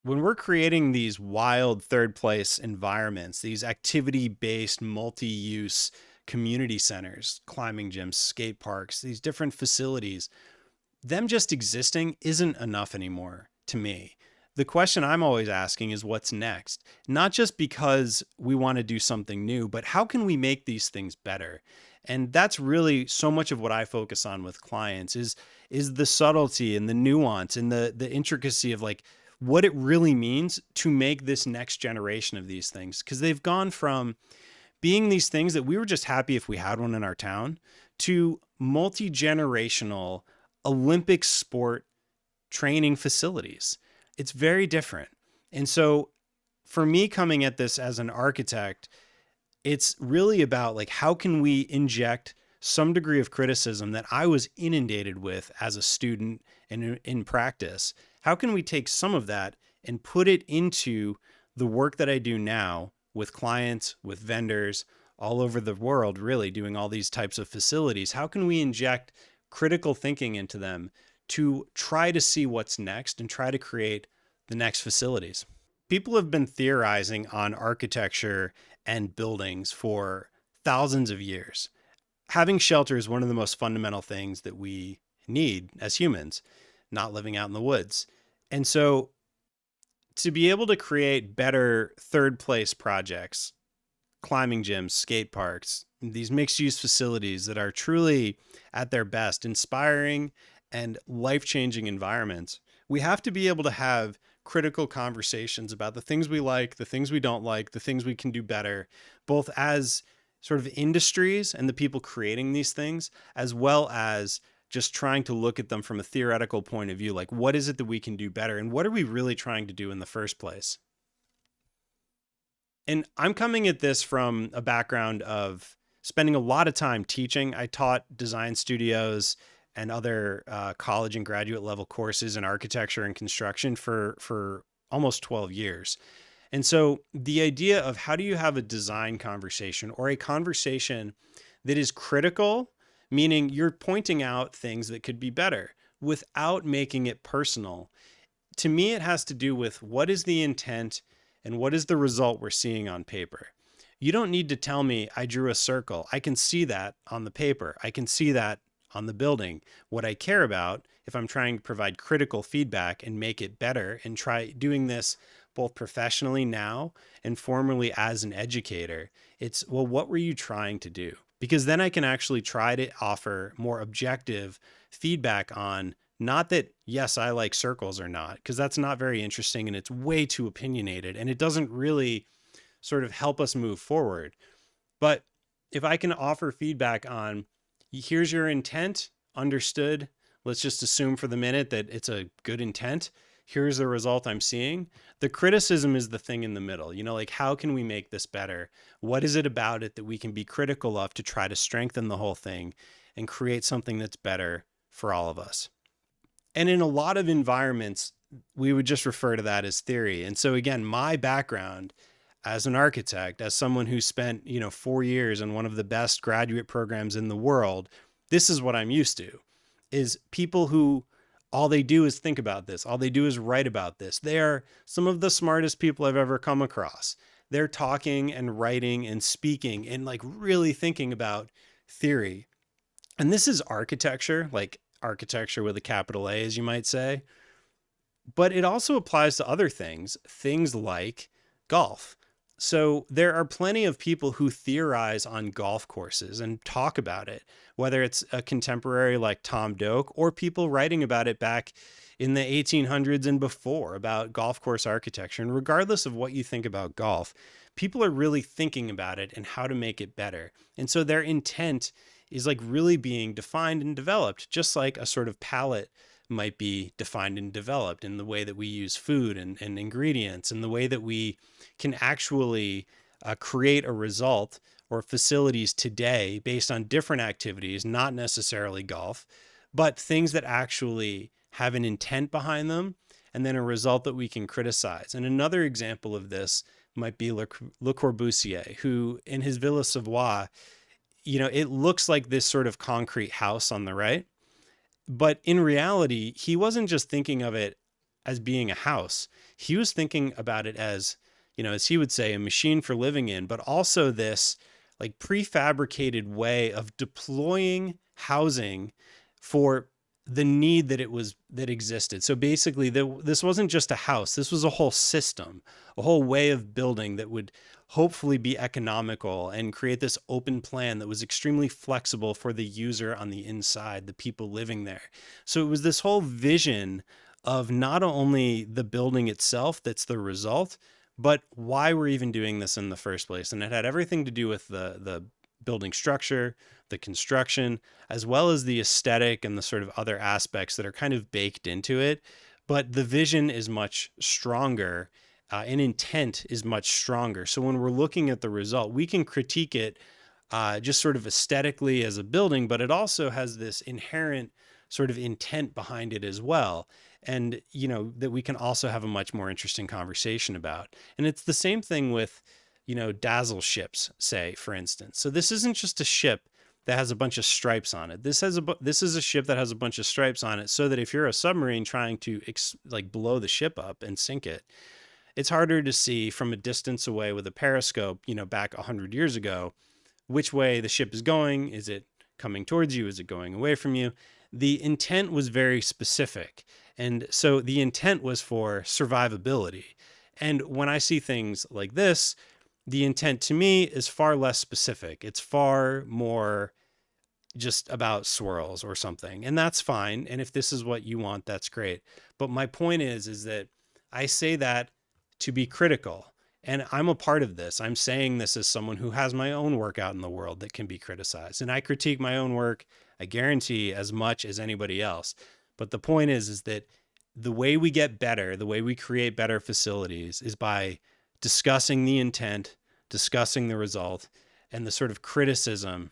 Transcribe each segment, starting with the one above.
when we're creating these wild third place environments, these activity-based multi-use community centers, climbing gyms, skate parks, these different facilities, them just existing isn't enough anymore to me. The question I'm always asking is what's next? Not just because we want to do something new, but how can we make these things better? And that's really so much of what I focus on with clients is the subtlety and the nuance and the intricacy of like what it really means to make this next generation of these things, because they've gone from being these things that we were just happy if we had one in our town to multi-generational Olympic sport training facilities. It's very different. And so for me coming at this as an architect, it's really about like, how can we inject some degree of criticism that I was inundated with as a student and in practice? How can we take some of that and put it into the work that I do now with clients, with vendors all over the world, really doing all these types of facilities? How can we inject critical thinking into them to try to see what's next and try to create the next facilities? People have been theorizing on architecture and buildings for thousands of years. Having shelter is one of the most fundamental things that we need as humans, not living out in the woods. And so to be able to create better third place projects, climbing gyms, skate parks, these mixed use facilities that are truly at their best, inspiring and life-changing environments, we have to be able to have critical conversations about the things we like, the things we don't like, the things we can do better, both as sort of industries and the people creating these things, as well as just trying to look at them from a theoretical point of view. Like, what is it that we can do better? And what are we really trying to do in the first place? And I'm coming at this from a background of spending a lot of time teaching. I taught design studios and other college and graduate level courses in architecture and construction for almost 12 years. And so the idea of how do you have a design conversation or a conversation that is critical, meaning you're pointing out things that could be better without making it personal. To me, it has to do with what is the intent and what is the result we're seeing on paper. You don't need to tell me I drew a circle. I can see that on the paper. I can see that on the building. What I care about, if I'm trying to provide critical feedback and make it better and try doing this both professionally now and formerly as an educator, it's, well, what were you trying to do? Because then I can actually try to offer more objective feedback on not that, yes, I like circles or not, because that's not very interesting and it's way too opinionated and it doesn't really sort of help us move forward. But if I can offer feedback on, here's your intent, understood. Let's just assume for the minute that it's a good intent. Here's the result I'm seeing. The criticism is the thing in the middle. You know, like, how can we make this better? What is it about it that we can be critical of to try to strengthen the whole thing and create something that's better for all of us? And in a lot of environments, we would just refer to that as theory. And so again, my background as an architect, as someone who spent, 4 years in one of the best graduate programs in the world, this is what I'm used to, is people who all they do is think about this. All they do is write about this. They are some of the smartest people I've ever come across. They're talking and writing and speaking and like really thinking about theory. And this is architecture, like architecture with a capital A, as you might say. But it also applies to other things like golf. So there are plenty of people who theorize on golf courses and talk about it, whether it's a contemporary like Tom Doak or people writing about it back in the 1800s and before about golf course architecture. And regardless of what you think about golf, people are really thinking about it and how to make it better. And so their intent is like really being defined and developed, just like a sort of palate might be defined and developed in the way that we use food and ingredients and the way that we can actually create a result or facilities today based on different activities, not necessarily golf, but things that actually have an intent behind them and then a result that we can criticize. And another example of this might be Le Corbusier, who in his Villa Savoye, it looks like this sort of concrete house on the right. But in reality, he wasn't just thinking of it as being a house. He was thinking about it as, as he would say, a machine for living in, but also this like prefabricated way of deploying housing for the need that existed. So basically, this wasn't just a house. This was a whole system, a whole way of building that would hopefully be economical and create this open plan that was extremely flexible for the user on the inside, the people living there. So it was this whole vision of not only the building itself that's the result, but why we're even doing this in the first place. And it had everything to do with the building structure, the construction, as well as the aesthetic and the sort of other aspects that are kind of baked into it. But the vision is much stronger, and intent is much stronger. So when we're looking at the result, we can critique it just sort of aesthetically as a building, but it also has this inherent sort of intent behind it as well. And, that we can also have a much more interesting conversation about. And it's the same thing with, Dazzle ships, say, for instance. So this isn't just a ship that has a bunch of stripes on it. This is a ship that has a bunch of stripes on it so that if you're a submarine trying to blow the ship up and sink it, it's harder to see from a distance away with a periscope, back 100 years ago, which way the ship is going. Is it coming towards you? Is it going away from you? The intent was very specific. And so the intent was for survivability. And when I see things like this, the intent to me is far less specific. It's far more just about swirls or something. And that's fine. And if this is what you want, that's great. But my point is that I say that to be critical. And I'm a part of this. I'm saying this as someone who has my own work out in the world that can be criticized. And I critique my own work, I guarantee, as much as anybody else. But the point is that the way we get better, the way we create better facilities is by discussing the intent, discussing the result, and the sort of criticism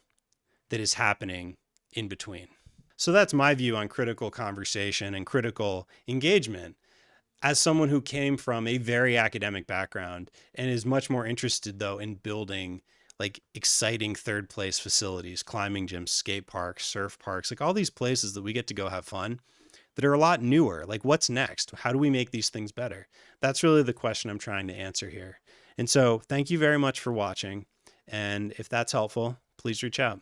that is happening in between. So that's my view on critical conversation and critical engagement as someone who came from a very academic background and is much more interested, though, in building like exciting third place facilities, climbing gyms, skate parks, surf parks, like all these places that we get to go have fun that are a lot newer. Like, what's next? How do we make these things better? That's really the question I'm trying to answer here. And so thank you very much for watching. And if that's helpful, please reach out.